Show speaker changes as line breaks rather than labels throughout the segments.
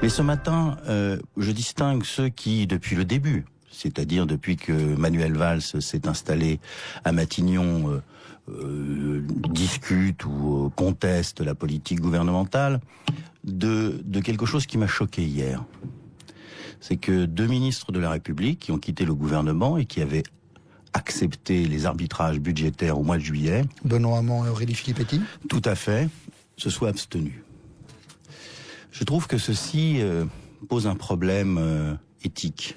Mais ce matin, je distingue ceux qui, depuis le début, c'est-à-dire depuis que Manuel Valls s'est installé à Matignon, discutent ou contestent la politique gouvernementale, de quelque chose qui m'a choqué hier. C'est que 2 ministres de la République qui ont quitté le gouvernement et qui avaient accepté les arbitrages budgétaires au mois de juillet,
Benoît Hamon et Aurélie Filippetti,
tout à fait, se soient abstenus. Je trouve que ceci pose un problème éthique.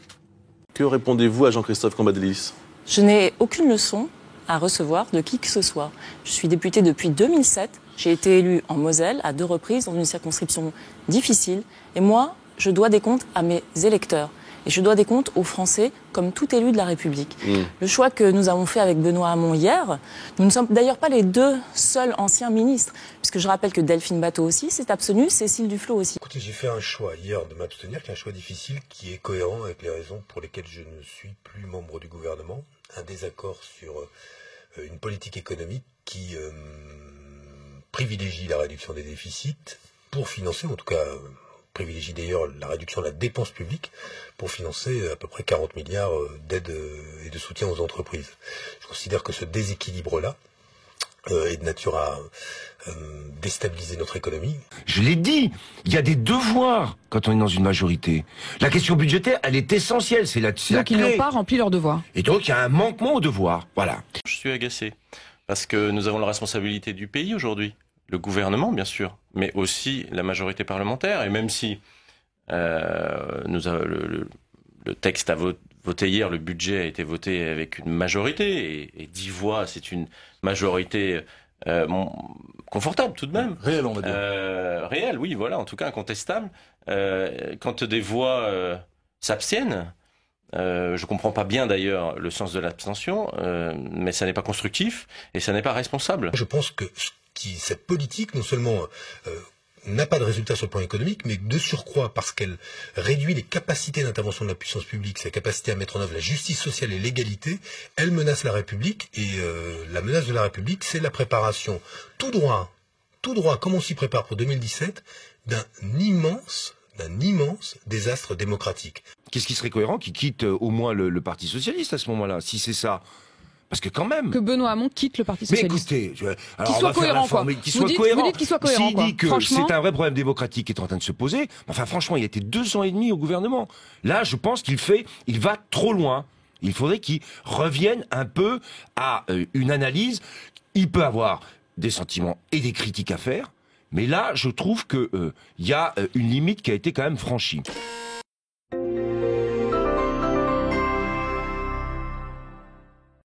Que répondez-vous à Jean-Christophe Cambadélis?
Je n'ai aucune leçon à recevoir de qui que ce soit. Je suis députée depuis 2007. J'ai été élue en Moselle à 2 reprises dans une circonscription difficile. Et moi, je dois des comptes à mes électeurs. Et je dois des comptes aux Français, comme tout élu de la République. Le choix que nous avons fait avec Benoît Hamon hier, nous ne sommes d'ailleurs pas les 2 seuls anciens ministres, puisque je rappelle que Delphine Batho aussi s'est abstenue, Cécile Duflot aussi.
Écoutez, j'ai fait un choix hier de m'abstenir, qui est un choix difficile, qui est cohérent avec les raisons pour lesquelles je ne suis plus membre du gouvernement. Un désaccord sur une politique économique qui privilégie la réduction des déficits pour financer, en tout cas privilégie d'ailleurs la réduction de la dépense publique pour financer à peu près 40 milliards d'aides et de soutien aux entreprises. Je considère que ce déséquilibre-là est de nature à déstabiliser notre économie.
Je l'ai dit, il y a des devoirs quand on est dans une majorité. La question budgétaire, elle est essentielle, c'est la clé.
Donc ils n'ont pas rempli leurs devoirs.
Et donc il y a un manquement aux devoirs, voilà.
Je suis agacé, parce que nous avons la responsabilité du pays aujourd'hui. Le gouvernement, bien sûr, mais aussi la majorité parlementaire. Et même si le texte a voté hier, le budget a été voté avec une majorité, et 10 voix, c'est une majorité confortable tout de même.
Réel, on va dire.
Réel, oui, voilà, en tout cas incontestable. Quand des voix s'abstiennent, je comprends pas bien d'ailleurs le sens de l'abstention, mais ça n'est pas constructif et ça n'est pas responsable.
Je pense que cette politique, non seulement n'a pas de résultat sur le plan économique, mais de surcroît, parce qu'elle réduit les capacités d'intervention de la puissance publique, sa capacité à mettre en œuvre la justice sociale et l'égalité, elle menace la République, et la menace de la République, c'est la préparation tout droit, comme on s'y prépare pour 2017, d'un immense désastre démocratique.
Qu'est-ce qui serait cohérent? Qui quitte au moins le Parti Socialiste à ce moment-là, si c'est ça? Parce que quand même...
Que Benoît Hamon quitte le Parti Socialiste.
Mais écoutez...
Qu'il soit cohérent, quoi. Vous dites qu'il soit cohérent,
S'il dit que c'est un vrai problème démocratique qui est en train de se poser, enfin franchement, il était 2 ans et demi au gouvernement. Là, je pense il va trop loin. Il faudrait qu'il revienne un peu à une analyse. Il peut avoir des sentiments et des critiques à faire, mais là, je trouve que y a une limite qui a été quand même franchie.